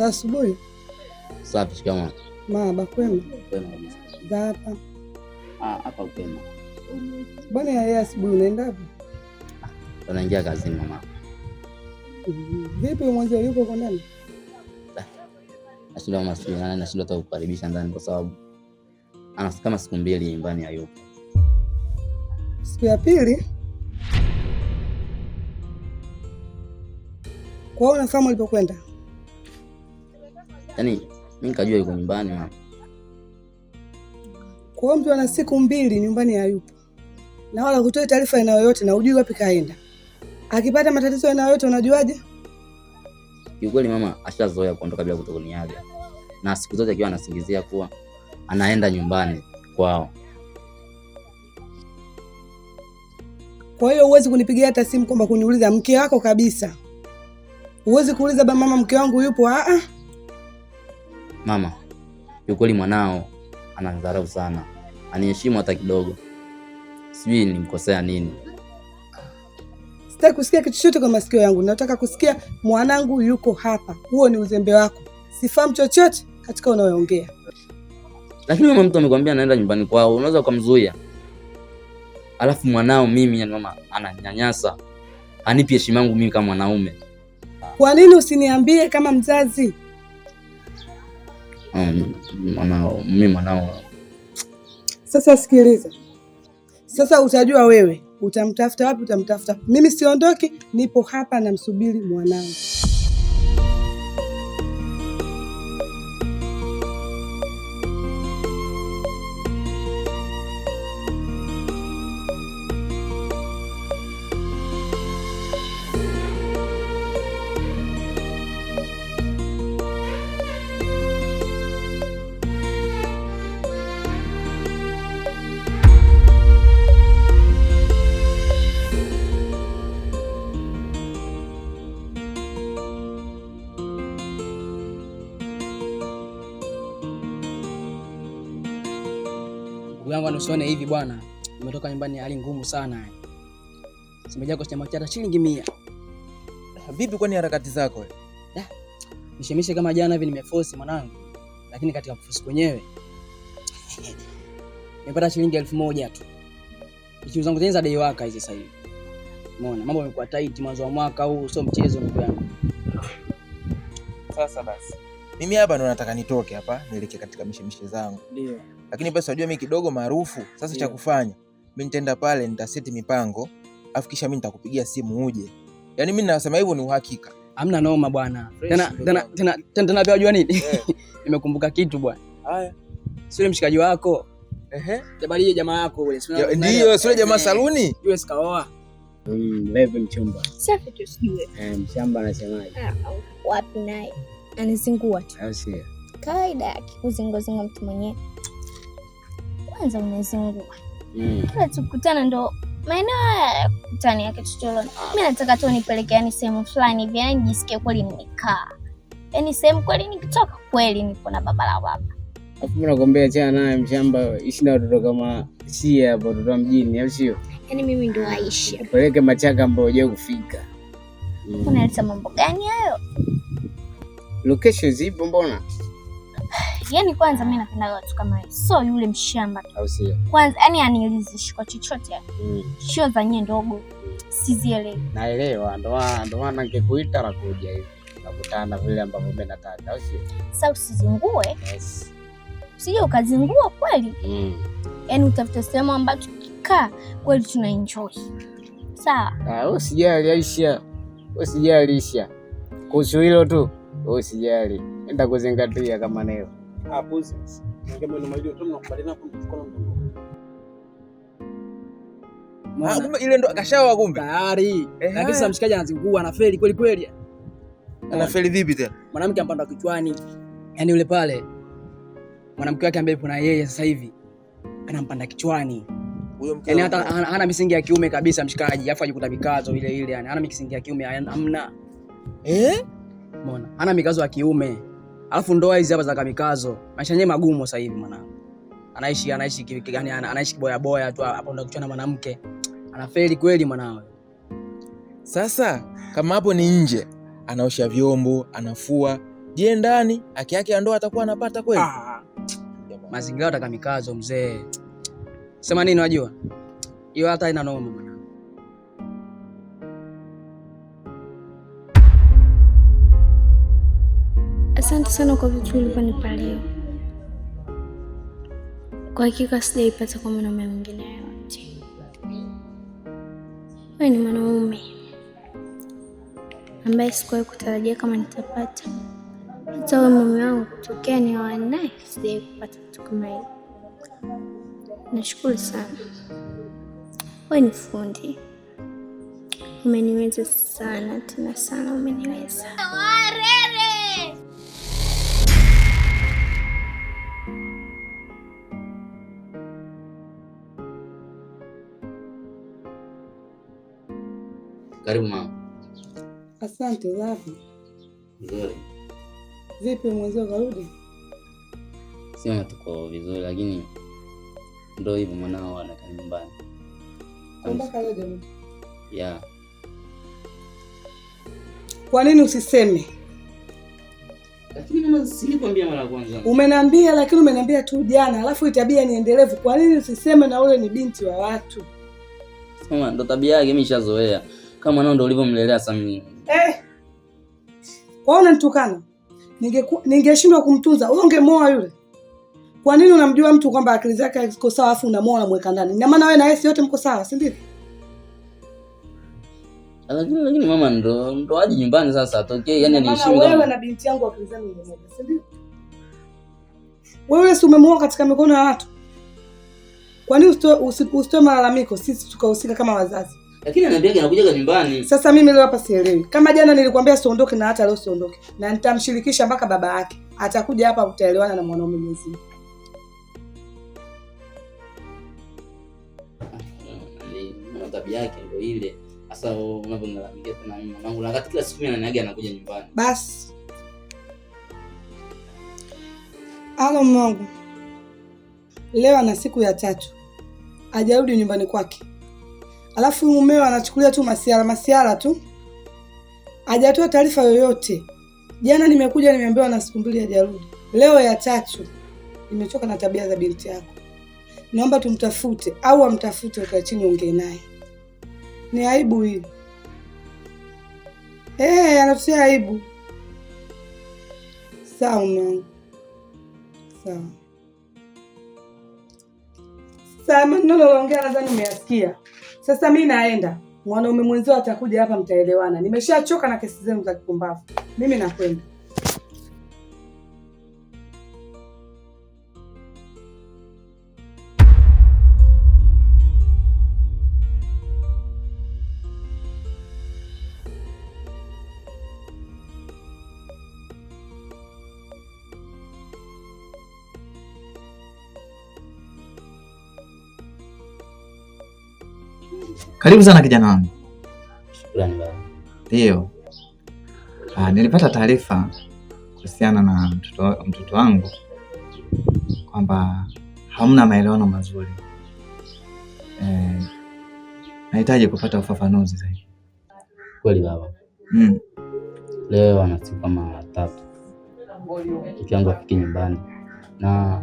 Za asubuhi. Safi, shikamoo. Mama, kwema? Kwema kabisa. Za hapa? Hapa kwema. Bwana yeye asubuhi unaenda wapi? Tunaingia kazini mama. Vipi mwanzo yuko kwa ndani? Nashindwa mawasiliano, nashindwa hata kukaribisha ndani kwa sababu ana kama siku 2 nyumbani hayupo. Siku ya pili? Kwa hiyo unafahamu alipokwenda? Yaani mimi nikajua yuko nyumbani mama. Kwa hiyo mtu ana siku 2 nyumbani hayupo. Na wala kutoa taarifa aina yoyote na hujui wapi kaenda. Akipata matatizo aina yoyote unajuaje? Kiukweli mama ashazoea kuondoka bila kutokuniaga. Na siku zote akiwa anasingizia kuwa anaenda nyumbani kwao. Kwa hiyo huwezi kunipigia hata simu kwamba kuniuliza mke wako kabisa. Huwezi kuuliza ba mama mke wangu yupo? Mama, kiukweli mwanao anadharau sana. Aniheshimu hata kidogo. Sijui nimkosea nini. Sitaki kusikia kitu chochote kwa masikio yangu. Nataka kusikia mwanangu yuko hapa. Huo ni uzembe wako. Sifahamu chochote katika unayoongea. Lakini mama, mtu amekwambia anaenda nyumbani kwao, unaweza kumzuia? Alafu mwanao mimi yani mama ananyanyasa. Anipi heshima yangu mimi kama mwanaume. Kwa nini usiniambie kama mzazi? Mwanao. Sasa sikiliza. Sasa utajua wewe. Utamtafuta wapi utamtafuta. Mimi siondoki, nipo hapa na msubiri mwanangu. Yangu anusione hivi bwana. Nimetoka nyumbani hali ngumu sana. Simeja kwa chama cha shilingi 100. Vipi kwani harakati zako wewe? Mishemishe kama jana hivi nimeforce mwanangu. Lakini katika kuforce kwenyewe nimepata shilingi 1000 tu. Ikiwa zangu zenza dai waka hizi sasa hivi. Umeona mambo yamekuwa tight mwanzo wa mwaka huu, sio mchezo ndugu yangu. Sasa basi. Mimi hapa ndo nataka nitoke hapa nielekee katika mishemishe zangu. Ndio. Lakini basi unajua mimi kidogo maarufu. Sasa cha kufanya, mimi nitaenda pale nitaseti mipango, afu kisha mimi nitakupigia simu uje. Yaani mimi nasema hivyo ni uhakika. Hamna noma bwana. Tena pia unajua nini? Nimekumbuka kitu bwana. Haya. Sio mshikaji wako. Jabali jamaa yako ule. Ndio, sio jamaa saluni? Yule sikaoa. Leve mchumba. Safi tu sijue. Mshamba anasemaje? Wapi naye? Anizingua tu. Au sio? Kawaida yake kuzingozinga mtu mwenyewe. Kwanza unazingua. Kila tukutana ndo maeneo haya kutani ya kitu cholo. Mimi nataka tu nipeleke yani sehemu fulani hivi yani nijisikie kweli nimekaa. Yani sehemu kweli nikitoka kweli nipo na baba la baba. Afu nakwambia achana naye mshamba, ishi na watoto kama si hapo watoto mjini au sio? Yani mimi ndo aishi. Peleke Machaka ambao hujao kufika. Unaleta mambo gani hayo? Location zipo mbona? Yani kwanza mimi napenda watu kama hiyo. So yule mshamba au sio? Kwanza yani anilizishi kwa chochote yani. Sio za nye ndogo. Sizielewi. Naelewa, ndo maana nikikuita na kuja hivi. Nakutana vile ambavyo mimi nataka, au sio? Sasa usizingue. Yes. Usije ukazingua kweli. Yani utafuta sehemu ambayo tukikaa kweli tuna enjoy. Sawa? Usijali Aisha. Usijali Aisha. Kuhusu hilo tu. Usijali. Enda kuzingatia kama leo. Puzi. Ngemo ni maidio tu nakubaliana kwa mkono mdogo. Kumbe ile ndo akashawa kumbe. Tayari. Lakini sasa mshikaji anazingua na feli kweli kweli. Ana feli vipi tena? Mwanamke ampanda kichwani. Yaani yule pale mwanamke wake ambaye kuna yeye sasa hivi anampanda kichwani. Huyo mke. Yaani hata hana misingi ya kiume kabisa mshikaji, afu ajikuta mikazo ile ile yani. Hana misingi ya kiume hamna. Umeona? Hana mikazo ya kiume. Alafu ndoa hizi hapa za kamikazo. Maisha yenyewe magumu sasa hivi mwanangu. Anaishi gani? Anaishi boya boya tu hapo ndo kichwa na mwanamke. Anafeli kweli mwanao. Sasa kama hapo ni nje, anaosha vyombo, anafua, Je, ndani haki yake ya ndoa atakuwa anapata kweli? Mazingira yataka mikazo mzee. Sema nini unajua? Hiyo hata ina noma mwanangu. Asante sana kwa vitu ulivyonipa leo. Kwa hakika sijaipata kwa mwanaume mwingine yoyote. Wewe ni mwanaume ambaye sikuwahi kutarajia kama nitapata. Hata wewe mume wangu kutokea ni naye sijawahi kupata kitu kama hiyo. Nashukuru sana. Wewe ni fundi. Umeniweza sana tena sana, umeniweza. Warere! Karibu mama. Asante Zabi. Nzuri. Vipi mwenzio karudi? Sio tuko vizuri lakini ndio hivyo mwanao anakaa nyumbani. Mpaka leo jamani. Yeah. Kwa nini usiseme? Lakini mama silikwambia mara kwanza. Umeniambia lakini umeniambia tu jana, alafu itabia ni endelevu. Kwa nini usiseme na ule ni binti wa watu? Mama ndo tabia yake, mimi nishazoea. Kama mwanao ndo ulivyomlelea Samia. Kwa unanitukana? Ningeshindwa kumtunza, wewe ungemoa yule. Kwa nini unamjua mtu kwamba akili zake ziko sawa afu unamoa na mweka ndani? Ina maana wewe na yeye yote mko sawa, si ndio? Lakini mama ndo aje nyumbani sasa atokee, yani aniheshimu kama wewe na binti yangu akili zenu ndio moja, si ndio? Wewe si umemoa katika mikono ya watu. Kwa nini usitoe malalamiko sisi tukahusika kama wazazi? Lakini ananiambia anakuja nyumbani. Sasa mimi leo hapa sielewi. Kama jana nilikwambia siondoke na hata leo siondoke. Na nitamshirikisha mpaka baba yake. Atakuja hapa utaelewana na mwanaume mzima. Tabia yake ndio ile. Sasa unavyonilalamika tena mimi mwanangu, na kila siku mimi ananiaga anakuja nyumbani. Basi. Alo mwanangu. Leo ana siku ya 3. Hajarudi nyumbani kwake. Alafu mumeo anachukulia tu masiara tu. Hajatoa taarifa yoyote. Jana nimekuja nimeambiwa na siku 2 hajarudi. Leo ya 3. Nimechoka na tabia za binti yako. Naomba tumtafute au amtafute ukae chini ongee naye. Ni aibu hii. Anatia aibu. Sawa mwanangu. Sawa. Sasa maneno naongea nadhani umeyasikia. Sasa mimi naenda. Mwanaume mwenzao atakuja hapa mtaelewana. Nimeshachoka na kesi zenu za kipumbavu. Mimi nakwenda. Karibu sana kijana wangu. Shukrani baba. Ndio. Nilipata taarifa kuhusiana na mtoto wangu kwamba hamna maelewano mazuri. Nahitaji kupata ufafanuzi zaidi. Kweli baba. Leo ana siku kama 3. Mke wangu afiki nyumbani. Na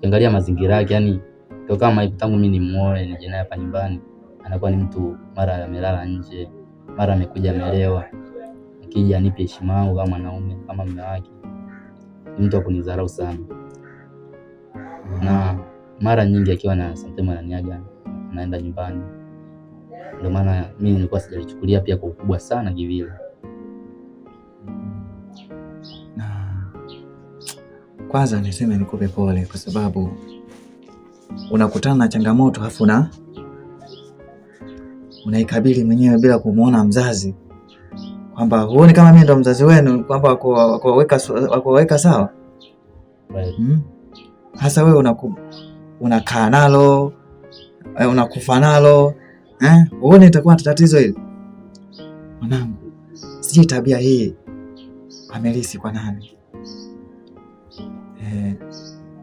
angalia mazingira yake, yani toka kama hivi tangu mimi nimuoe nije naye hapa nyumbani. Anakuwa ni mtu mara amelala nje, mara amekuja amelewa. Akija anipe heshima yangu kama mwanaume, kama mume wake. Ni mtu akunidharau sana. Na mara nyingi akiwa na sometimes ananiaga naenda nyumbani. Ndio maana mimi nilikuwa sijalichukulia pia kwa ukubwa sana kivile. Na kwanza niseme nikupe pole kwa sababu unakutana na changamoto afu unaikabili mwenyewe bila kumuona mzazi, kwamba huoni kama mimi ndo mzazi wenu, kwamba wako sawa. Hasa wewe unakaa nalo, unakufa nalo, huoni itakuwa tatizo hili? Mwanangu, sije tabia hii amelisi kwa nani?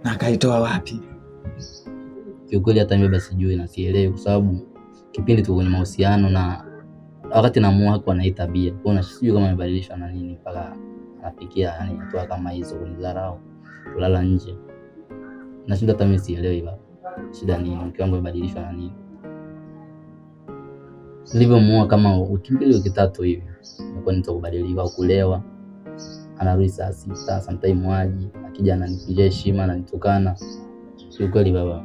Na akaitoa wapi? Kiukweli hata mimi basi sijui na sielewi, kwa sababu kipindi tuko kwenye mahusiano na wakati naamua kwa na tabia. Kwa hiyo sijui kama amebadilishwa na nini mpaka anafikia yani hatua kama hizo, kunidharau, kulala nje. Nashinda hata mimi sielewi baba. Shida nini? Mke wangu amebadilishwa na nini? Nilivyomuoa kama wiki 2 wiki 3 hivi, nilikuwa nitakubadilika au kulewa. Anarudi saa 6, sometimes waji, akija ananipigia heshima, ananitukana. Sio kweli baba.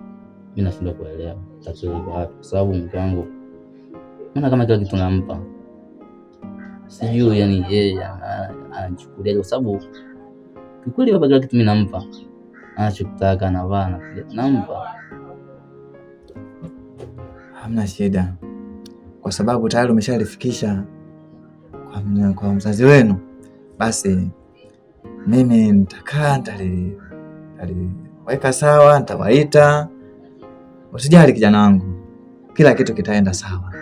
Mimi nashindwa kuelewa tatizo liko wapi, kwa sababu mke wangu naona kama kila kitu nampa. Sijui yani yeye anachukulia kwa sababu kweli baba, kila kitu mimi nampa. Anachotaka anavaa na nampa. Hamna shida, kwa sababu tayari umeshalifikisha kwa mzazi wenu. Basi mimi nitakaa, nitaliweka sawa, nitawaita. Usijali kijana wangu, kila kitu kitaenda sawa.